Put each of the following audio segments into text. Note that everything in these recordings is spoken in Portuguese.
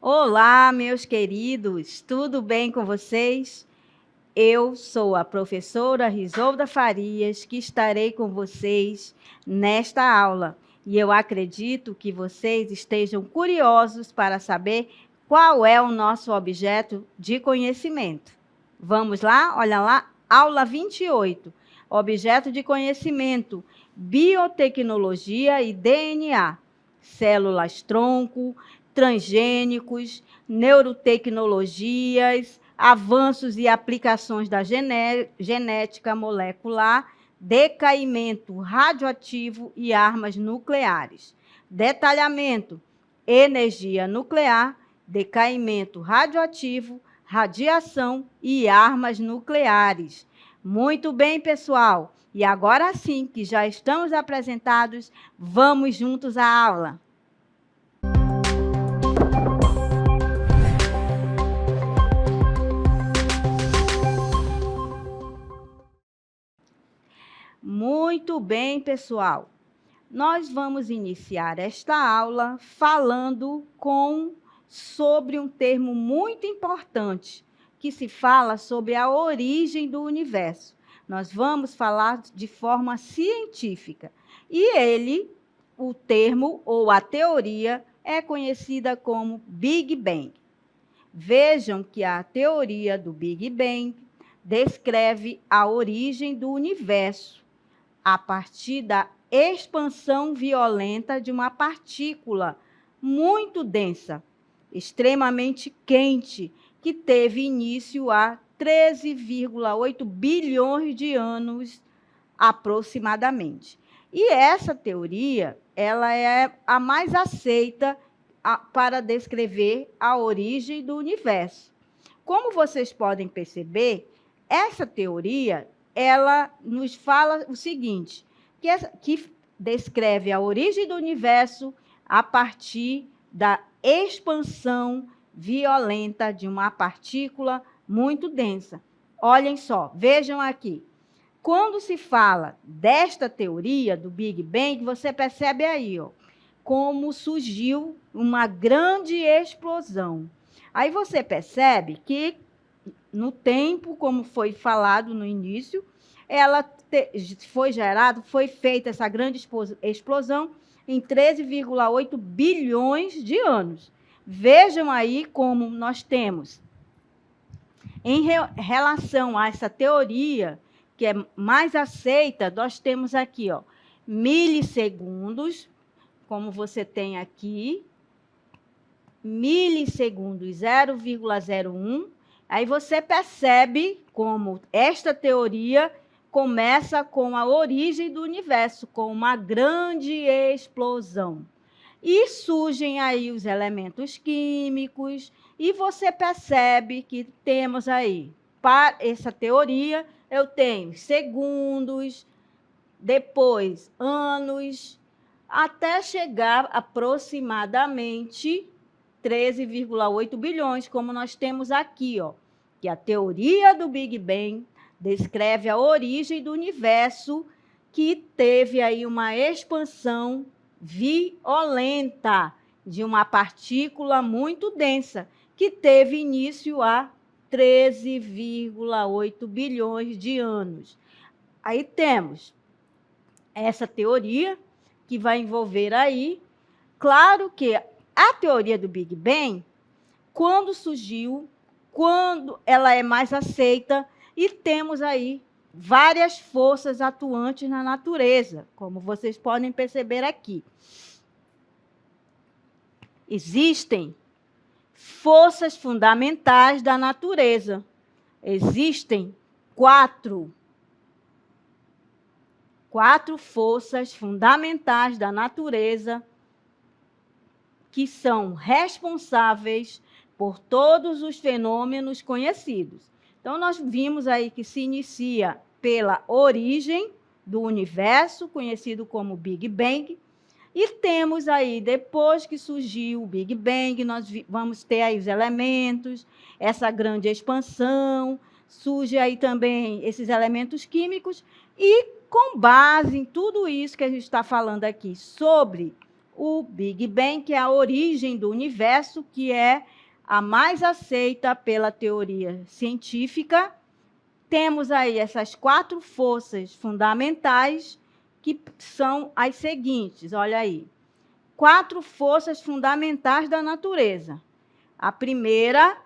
Olá, meus queridos, tudo bem com vocês? Eu sou a professora Risolda Farias, que estarei com vocês nesta aula. E eu acredito que vocês estejam curiosos para saber qual é o nosso objeto de conhecimento. Vamos lá? Olha lá, aula 28. Objeto de conhecimento, biotecnologia e DNA. Células-tronco, transgênicos, neurotecnologias, avanços e aplicações da genética molecular, decaimento radioativo e armas nucleares. Detalhamento: energia nuclear, decaimento radioativo, radiação e armas nucleares. Muito bem, pessoal. E agora sim, que já estamos apresentados, vamos juntos à aula. Muito bem, pessoal. Nós vamos iniciar esta aula falando sobre um termo muito importante, que se fala sobre a origem do universo. Nós vamos falar de forma científica. E o termo ou a teoria, é conhecida como Big Bang. Vejam que a teoria do Big Bang descreve a origem do universo a partir da expansão violenta de uma partícula muito densa, extremamente quente, que teve início há 13,8 bilhões de anos aproximadamente. E essa teoria, ela é a mais aceita para descrever a origem do universo. Como vocês podem perceber, essa teoria ela nos fala o seguinte, que descreve a origem do universo a partir da expansão violenta de uma partícula muito densa. Olhem só, vejam aqui. Quando se fala desta teoria do Big Bang, você percebe aí, ó, como surgiu uma grande explosão. Aí você percebe que no tempo, como foi falado no início, foi feita essa grande explosão em 13,8 bilhões de anos. Vejam aí como nós temos, em relação a essa teoria, que é mais aceita, nós temos aqui, ó, milissegundos, como você tem aqui, milissegundos 0,01. Aí você percebe como esta teoria começa com a origem do universo, com uma grande explosão. E surgem aí os elementos químicos, e você percebe que temos aí, para essa teoria, eu tenho segundos, depois anos, até chegar aproximadamente 13,8 bilhões, como nós temos aqui, ó, que a teoria do Big Bang descreve a origem do universo, que teve aí uma expansão violenta de uma partícula muito densa, que teve início há 13,8 bilhões de anos. Aí temos essa teoria, que vai envolver aí, claro que a teoria do Big Bang, quando surgiu, quando ela é mais aceita, e temos aí várias forças atuantes na natureza, como vocês podem perceber aqui. Existem forças fundamentais da natureza. Existem quatro forças fundamentais da natureza que são responsáveis por todos os fenômenos conhecidos. Então, nós vimos aí que se inicia pela origem do universo, conhecido como Big Bang, E temos aí, depois que surgiu o Big Bang, nós vamos ter aí os elementos, essa grande expansão, surge aí também esses elementos químicos, e com base em tudo isso que a gente está falando aqui sobre o Big Bang, que é a origem do universo, que é a mais aceita pela teoria científica, temos aí essas 4 forças fundamentais, que são as seguintes, olha aí. 4 forças fundamentais da natureza. A primeira,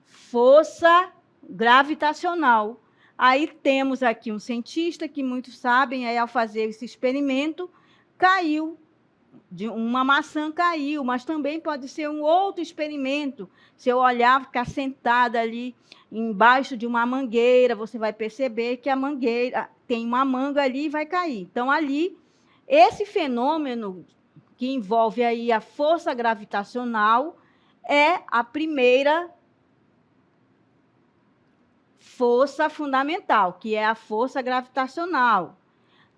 força gravitacional. Aí temos aqui um cientista que muitos sabem, aí ao fazer esse experimento, caiu, uma maçã caiu, mas também pode ser um outro experimento. Se eu olhar, ficar sentada ali embaixo de uma mangueira, você vai perceber que a mangueira tem uma manga ali e vai cair. Então, ali, esse fenômeno que envolve aí a força gravitacional é a primeira força fundamental, que é a força gravitacional.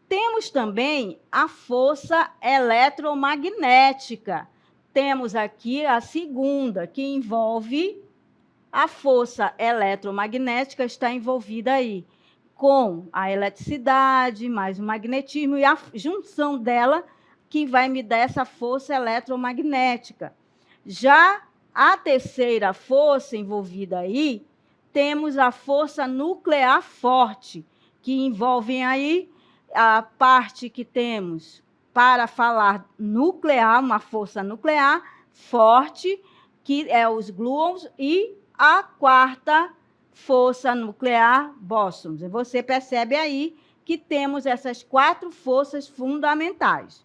Temos também a força eletromagnética. Temos aqui a segunda, que envolve a força eletromagnética, está envolvida aí com a eletricidade, mais o magnetismo, e a junção dela que vai me dar essa força eletromagnética. Já a terceira força envolvida aí, temos a força nuclear forte, que envolve aí a parte que temos para falar nuclear, uma força nuclear forte, que é os gluons, e a quarta força nuclear, bósons. Você percebe aí que temos essas 4 forças fundamentais.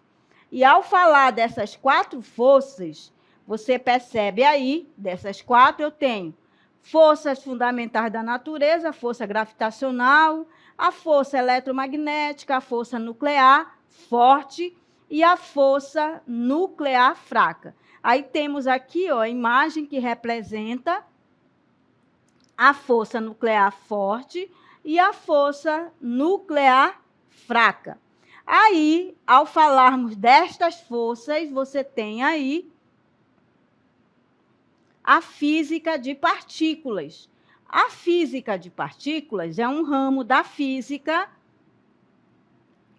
E ao falar dessas 4 forças, você percebe aí, dessas 4, eu tenho forças fundamentais da natureza, a força gravitacional, a força eletromagnética, a força nuclear forte e a força nuclear fraca. Aí temos aqui ó, a imagem que representa a força nuclear forte e a força nuclear fraca. Aí, ao falarmos destas forças, você tem aí a física de partículas. A física de partículas é um ramo da física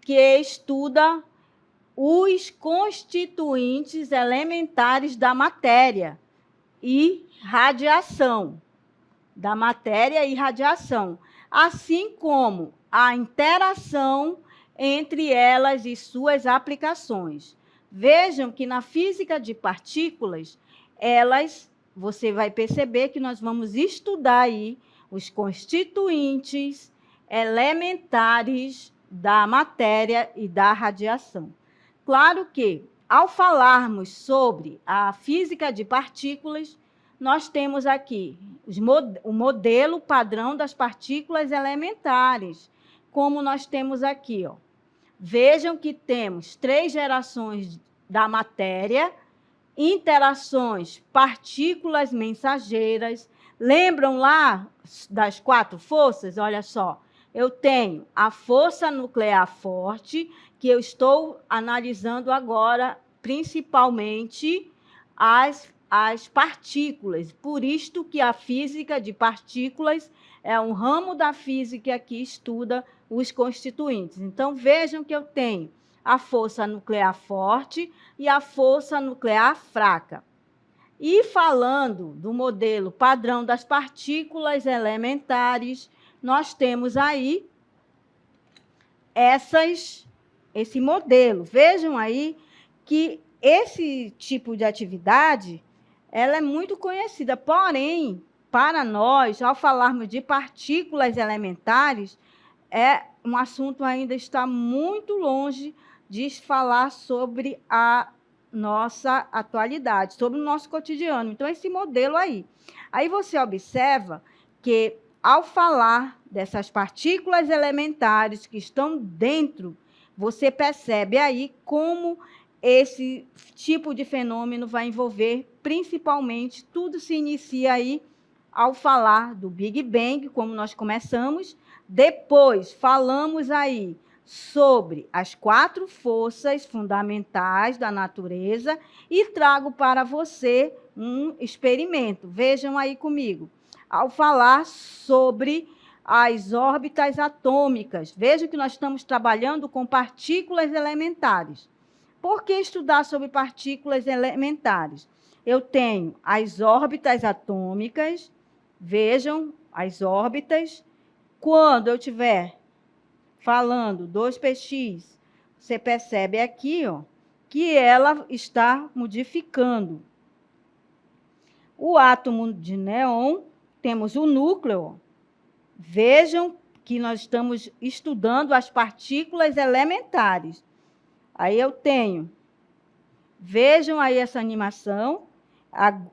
que estuda os constituintes elementares da matéria e radiação. Da matéria e radiação, assim como a interação entre elas e suas aplicações. Vejam que na física de partículas, você vai perceber que nós vamos estudar aí os constituintes elementares da matéria e da radiação. Claro que, ao falarmos sobre a física de partículas, nós temos aqui o modelo padrão das partículas elementares, como nós temos aqui. Ó. Vejam que temos 3 gerações da matéria, interações, partículas mensageiras. Lembram lá das 4 forças? Olha só, eu tenho a força nuclear forte, que eu estou analisando agora, principalmente as partículas. Por isto que a física de partículas é um ramo da física que estuda os constituintes. Então, vejam que eu tenho a força nuclear forte e a força nuclear fraca. E falando do modelo padrão das partículas elementares, nós temos aí esse modelo. Vejam aí que esse tipo de atividade ela é muito conhecida, porém, para nós, ao falarmos de partículas elementares, um assunto ainda está muito longe de falar sobre a nossa atualidade, sobre o nosso cotidiano. Então, esse modelo aí. Aí você observa que, ao falar dessas partículas elementares que estão dentro, você percebe aí como esse tipo de fenômeno vai envolver, principalmente, tudo se inicia aí ao falar do Big Bang, como nós começamos. Depois, falamos aí sobre as 4 forças fundamentais da natureza e trago para você um experimento. Vejam aí comigo. Ao falar sobre as órbitas atômicas, vejam que nós estamos trabalhando com partículas elementares. Por que estudar sobre partículas elementares? Eu tenho as órbitas atômicas, vejam as órbitas. Quando eu estiver falando 2px, você percebe aqui, ó, que ela está modificando. O átomo de néon, temos o núcleo. Ó. Vejam que nós estamos estudando as partículas elementares. Aí eu tenho, vejam aí essa animação,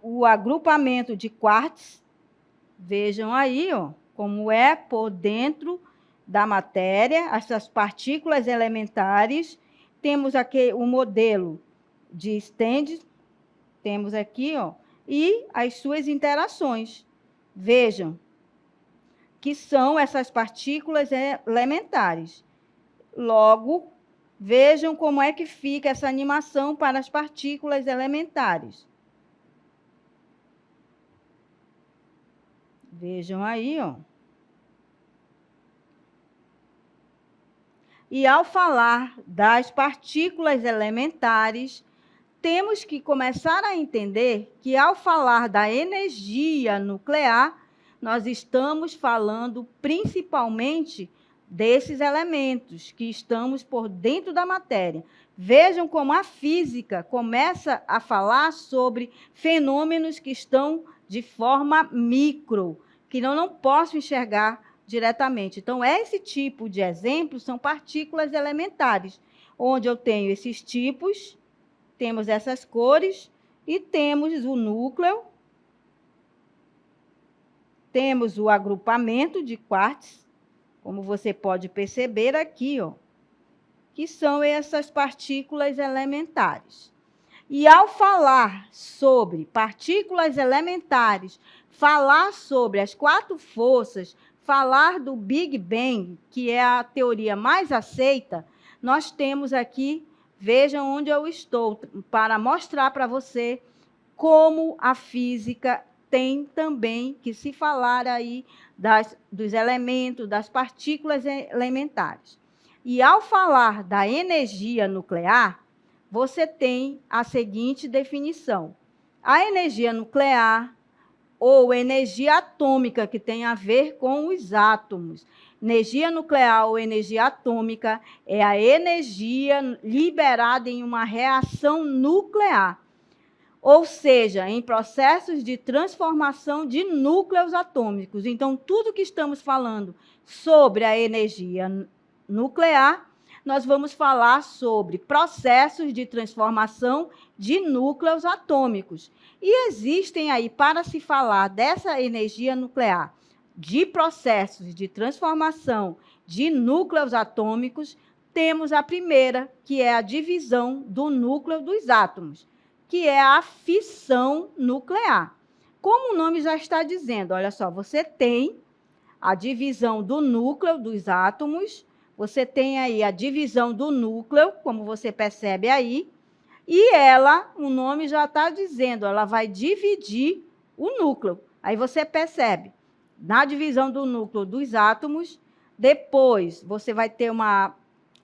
o agrupamento de quarks, vejam aí, ó, como é por dentro da matéria, essas partículas elementares. Temos aqui o modelo de Stern, temos aqui, ó, e as suas interações. Vejam que são essas partículas elementares. Logo, vejam como é que fica essa animação para as partículas elementares. Vejam aí, ó. E ao falar das partículas elementares, temos que começar a entender que ao falar da energia nuclear, nós estamos falando principalmente desses elementos que estamos por dentro da matéria. Vejam como a física começa a falar sobre fenômenos que estão de forma micro, que eu não posso enxergar diretamente. Então, esse tipo de exemplo são partículas elementares, onde eu tenho esses tipos, temos essas cores e temos o núcleo, temos o agrupamento de quarks, como você pode perceber aqui, ó, que são essas partículas elementares. E ao falar sobre partículas elementares, falar sobre as 4 forças, falar do Big Bang, que é a teoria mais aceita, nós temos aqui, vejam onde eu estou, para mostrar para você como a física tem também que se falar aí dos elementos, das partículas elementares. E ao falar da energia nuclear, você tem a seguinte definição. A energia nuclear ou energia atômica, que tem a ver com os átomos. Energia nuclear ou energia atômica é a energia liberada em uma reação nuclear, ou seja, em processos de transformação de núcleos atômicos. Então, tudo que estamos falando sobre a energia nuclear, nós vamos falar sobre processos de transformação de núcleos atômicos. E existem aí, para se falar dessa energia nuclear, de processos de transformação de núcleos atômicos, temos a primeira, que é a divisão do núcleo dos átomos, que é a fissão nuclear. Como o nome já está dizendo, olha só, você tem a divisão do núcleo dos átomos, você tem aí a divisão do núcleo, como você percebe aí, e ela, o nome já está dizendo, ela vai dividir o núcleo. Aí você percebe, na divisão do núcleo dos átomos, depois você vai ter uma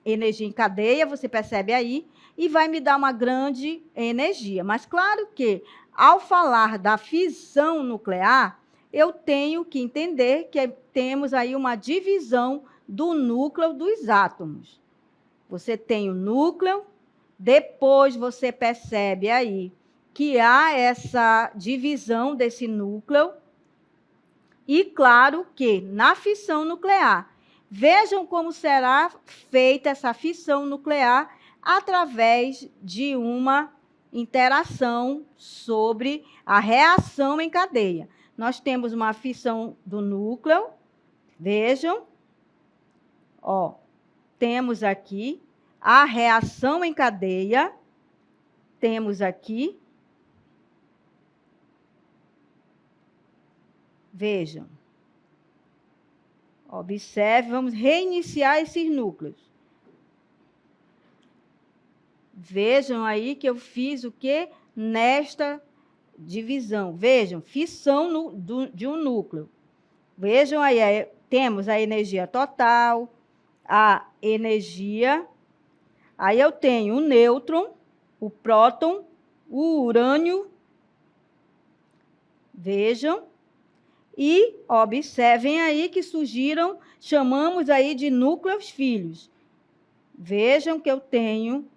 energia em cadeia, você percebe aí, e vai me dar uma grande energia. Mas claro que, ao falar da fissão nuclear, eu tenho que entender que temos aí uma divisão do núcleo dos átomos. Você tem o núcleo, depois você percebe aí que há essa divisão desse núcleo, e claro que na fissão nuclear, vejam como será feita essa fissão nuclear através de uma interação sobre a reação em cadeia. Nós temos uma fissão do núcleo, vejam, ó, temos aqui a reação em cadeia, temos aqui, vejam, observe, vamos reiniciar esses núcleos. Vejam aí que eu fiz o quê? Nesta divisão. Vejam, fissão de um núcleo. Vejam aí, temos a energia total, a energia. Aí eu tenho o nêutron, o próton, o urânio. Vejam. E observem aí que surgiram, chamamos aí de núcleos filhos. Vejam que eu tenho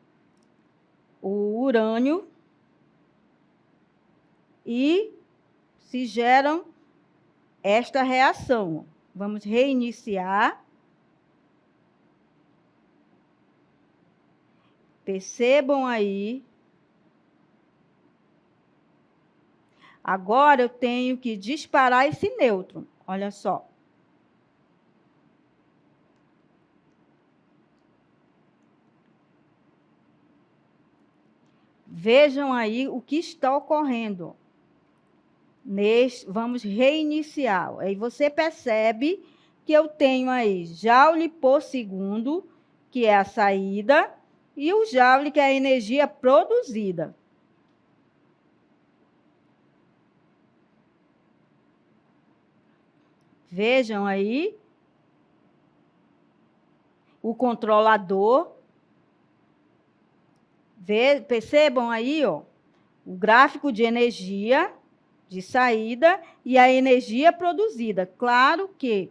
o urânio e se geram esta reação. Vamos reiniciar. Percebam aí. Agora eu tenho que disparar esse nêutron. Olha só. Vejam aí o que está ocorrendo. Vamos reiniciar. Aí você percebe que eu tenho aí joule por segundo, que é a saída, e o joule, que é a energia produzida. Vejam aí o controlador. Percebam aí, ó, o gráfico de energia de saída e a energia produzida. Claro que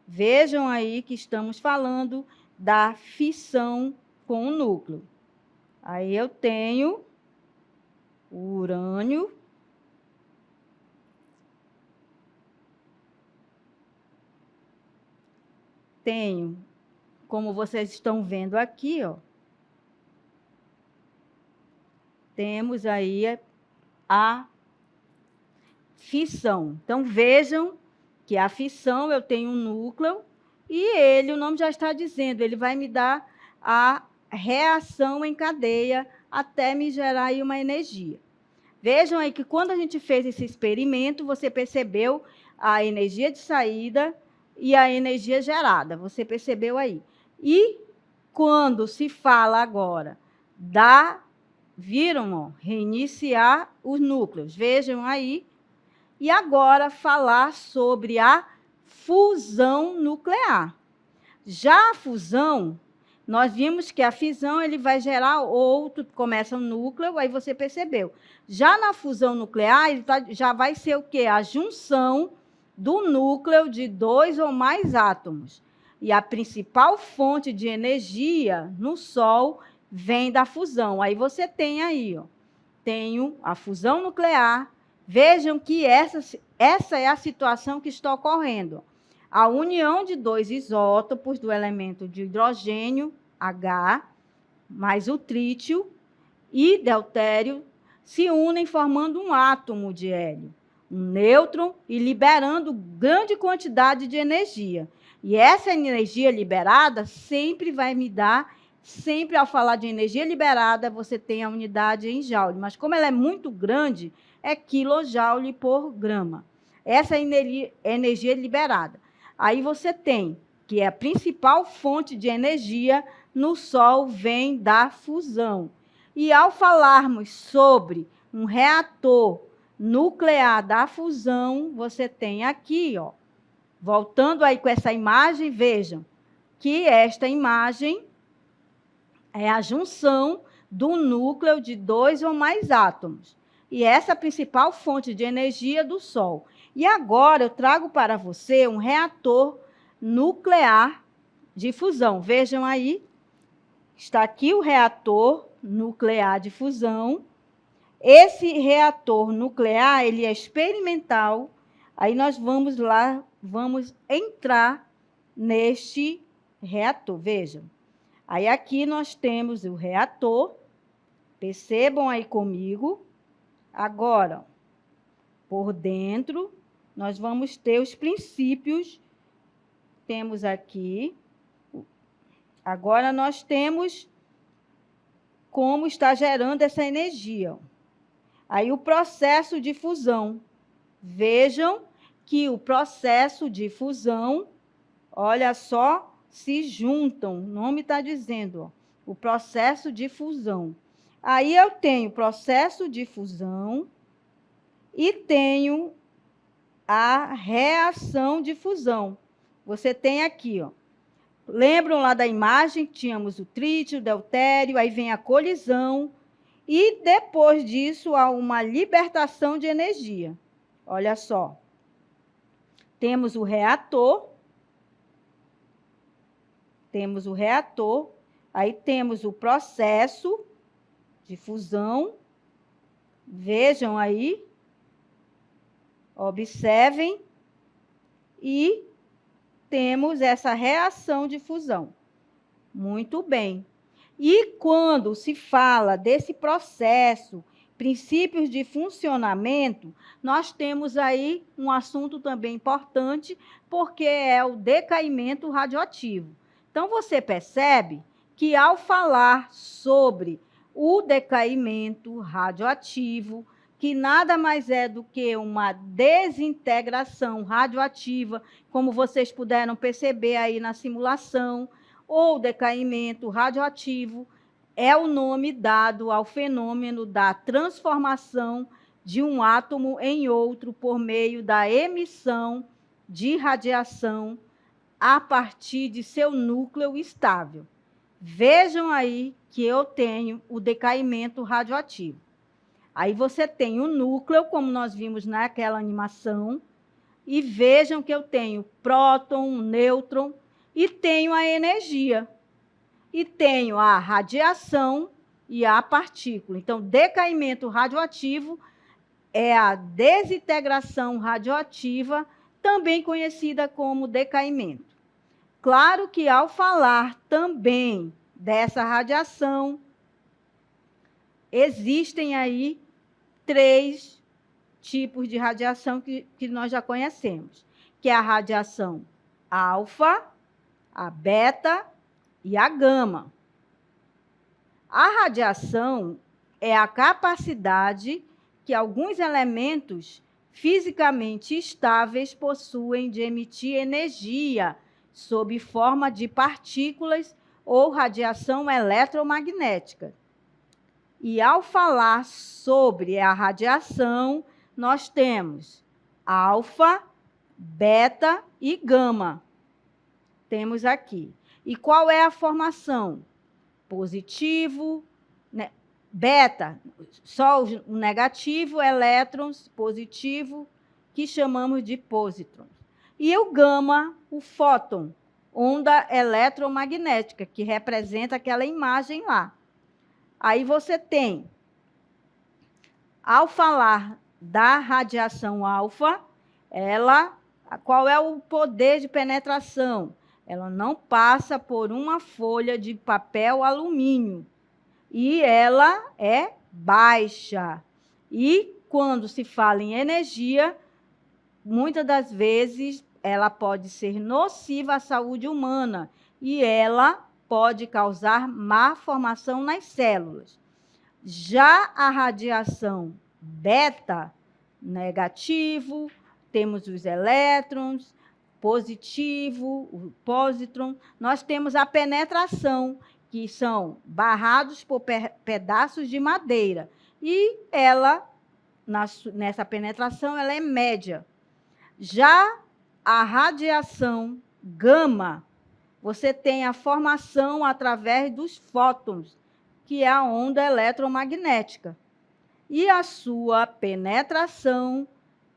vejam aí que estamos falando da fissão com o núcleo. Aí eu tenho o urânio. Tenho, como vocês estão vendo aqui, ó, temos aí a fissão. Então, vejam que a fissão, eu tenho um núcleo, e ele, o nome já está dizendo, ele vai me dar a reação em cadeia até me gerar aí uma energia. Vejam aí que quando a gente fez esse experimento, você percebeu a energia de saída e a energia gerada. Você percebeu aí. E quando se fala agora viram, ó, reiniciar os núcleos. Vejam aí. E agora falar sobre a fusão nuclear. Já a fusão, nós vimos que a fissão ele vai gerar outro, começa um núcleo, aí você percebeu. Já na fusão nuclear, já vai ser o quê? A junção do núcleo de 2 ou mais átomos. E a principal fonte de energia no Sol vem da fusão. Aí você tem aí, ó, tenho a fusão nuclear. Vejam que essa é a situação que está ocorrendo. A união de 2 isótopos do elemento de hidrogênio, H, mais o trítio e deutério, se unem formando um átomo de hélio, um nêutron, e liberando grande quantidade de energia. E essa energia liberada sempre vai me dar, sempre ao falar de energia liberada, você tem a unidade em joule, mas como ela é muito grande, é quilojoule por grama. Essa é a energia liberada. Aí você tem que é a principal fonte de energia no Sol vem da fusão. E ao falarmos sobre um reator nuclear da fusão, você tem aqui, ó, voltando aí com essa imagem, vejam que esta imagem é a junção do núcleo de 2 ou mais átomos. E essa é a principal fonte de energia do Sol. E agora eu trago para você um reator nuclear de fusão. Vejam aí, está aqui o reator nuclear de fusão. Esse reator nuclear, ele é experimental. Aí nós vamos lá, vamos entrar neste reator. Vejam. Aí aqui nós temos o reator. Percebam aí comigo. Agora, por dentro, nós vamos ter os princípios. Temos aqui. Agora nós temos como está gerando essa energia. Aí o processo de fusão. Vejam que o processo de fusão, olha só se juntam. O nome está dizendo, ó, o processo de fusão. Aí eu tenho processo de fusão e tenho a reação de fusão. Você tem aqui, ó. Lembram lá da imagem? Tínhamos o trítio, o deutério, aí vem a colisão. E depois disso, há uma libertação de energia. Olha só. Temos o reator. Aí temos o processo de fusão. Vejam aí. Observem. E temos essa reação de fusão. Muito bem. E quando se fala desse processo, princípios de funcionamento, nós temos aí um assunto também importante, porque é o decaimento radioativo. Então, você percebe que, ao falar sobre o decaimento radioativo, que nada mais é do que uma desintegração radioativa, como vocês puderam perceber aí na simulação, ou decaimento radioativo, é o nome dado ao fenômeno da transformação de um átomo em outro por meio da emissão de radiação a partir de seu núcleo estável. Vejam aí que eu tenho o decaimento radioativo. Aí você tem o núcleo, como nós vimos naquela animação, e vejam que eu tenho próton, nêutron, e tenho a energia. E tenho a radiação e a partícula. Então, decaimento radioativo é a desintegração radioativa, também conhecida como decaimento. Claro que, ao falar também dessa radiação, existem aí 3 tipos de radiação que nós já conhecemos, que é a radiação alfa, a beta e a gama. A radiação é a capacidade que alguns elementos fisicamente estáveis possuem de emitir energia sob forma de partículas ou radiação eletromagnética. E ao falar sobre a radiação, nós temos alfa, beta e gama. Temos aqui. E qual é a formação? Positivo, né? Beta, só o negativo, elétrons, positivo, que chamamos de pósitrons. E o gama, o fóton, onda eletromagnética, que representa aquela imagem lá. Aí você tem, ao falar da radiação alfa, qual é o poder de penetração? Ela não passa por uma folha de papel alumínio e ela é baixa. E quando se fala em energia, muitas das vezes ela pode ser nociva à saúde humana e ela pode causar má formação nas células. Já a radiação beta, negativo, temos os elétrons, positivo, o pósitron, nós temos a penetração, que são barrados por pedaços de madeira. E ela, nessa penetração, ela é média. Já a radiação gama, você tem a formação através dos fótons, que é a onda eletromagnética. E a sua penetração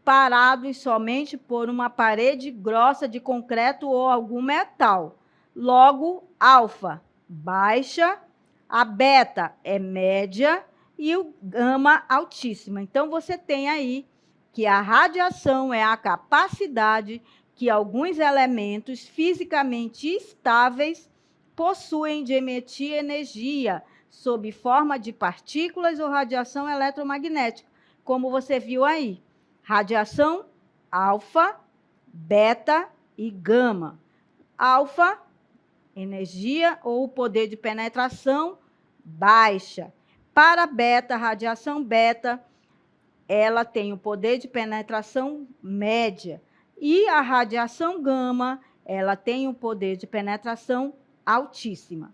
parados somente por uma parede grossa de concreto ou algum metal. Logo, alfa, baixa, a beta é média e o gama, altíssima. Então, você tem aí que a radiação é a capacidade que alguns elementos fisicamente estáveis possuem de emitir energia sob forma de partículas ou radiação eletromagnética, como você viu aí. Radiação alfa, beta e gama. Alfa, energia ou poder de penetração baixa. Para beta, radiação beta, ela tem o poder de penetração média. E a radiação gama ela tem um poder de penetração altíssima.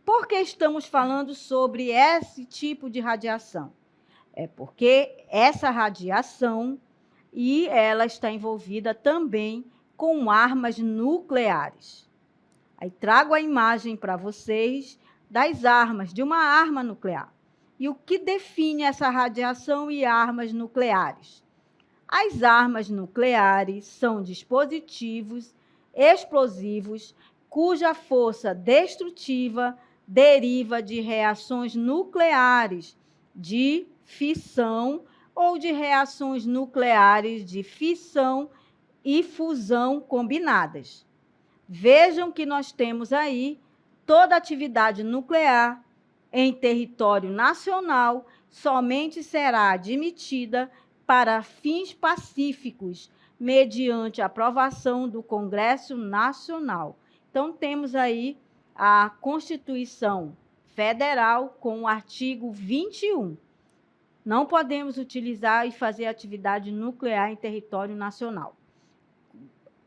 Por que estamos falando sobre esse tipo de radiação? É porque essa radiação e ela está envolvida também com armas nucleares. Aí trago a imagem para vocês das armas, de uma arma nuclear. E o que define essa radiação e armas nucleares? As armas nucleares são dispositivos explosivos cuja força destrutiva deriva de reações nucleares de fissão ou de reações nucleares de fissão e fusão combinadas. Vejam que nós temos aí toda atividade nuclear em território nacional somente será admitida para fins pacíficos, mediante aprovação do Congresso Nacional. Então, temos aí a Constituição Federal com o artigo 21. Não podemos utilizar e fazer atividade nuclear em território nacional.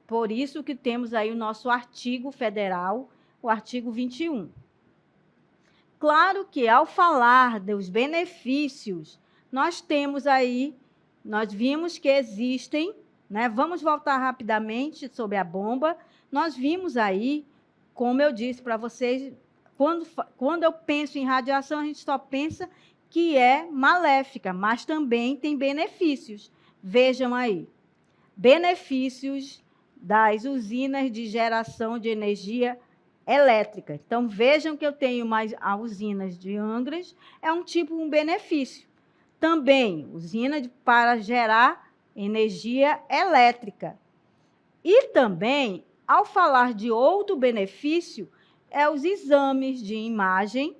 Por isso que temos aí o nosso artigo federal, o artigo 21. Claro que, ao falar dos benefícios, nós temos aí, nós vimos que existem, né? Vamos voltar rapidamente sobre a bomba. Nós vimos aí, como eu disse para vocês, quando eu penso em radiação, a gente só pensa que é maléfica, mas também tem benefícios. Vejam aí, benefícios das usinas de geração de energia elétrica. Então, vejam que eu tenho mais as usinas de Angras, é um benefício. Também, usina para gerar energia elétrica. E também, ao falar de outro benefício, é os exames de imagem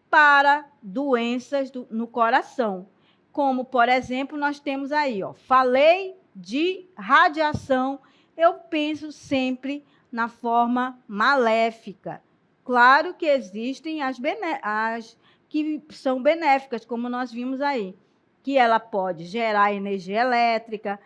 para doenças no coração. Como, por exemplo, nós temos aí, ó, falei de radiação, eu penso sempre na forma maléfica. Claro que existem as que são benéficas, como nós vimos aí, que ela pode gerar energia elétrica,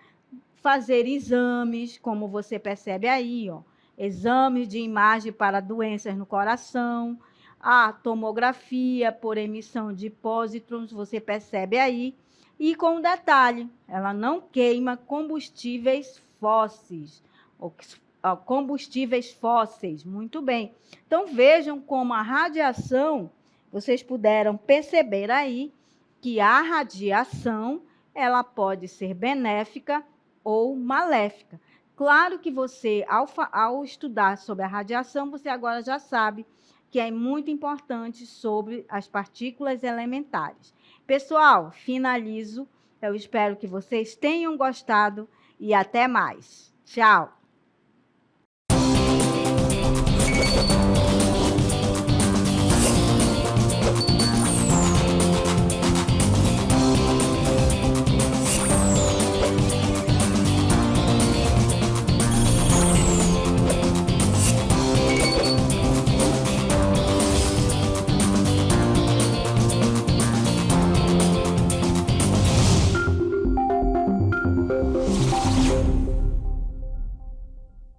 fazer exames, como você percebe aí, ó, exames de imagem para doenças no coração, a tomografia por emissão de pósitrons, você percebe aí, e com um detalhe, ela não queima combustíveis fósseis, muito bem. Então, vejam como a radiação, vocês puderam perceber aí, que a radiação, ela pode ser benéfica ou maléfica. Claro que você, ao estudar sobre a radiação, você agora já sabe que é muito importante sobre as partículas elementares. Pessoal, finalizo. Eu espero que vocês tenham gostado e até mais. Tchau!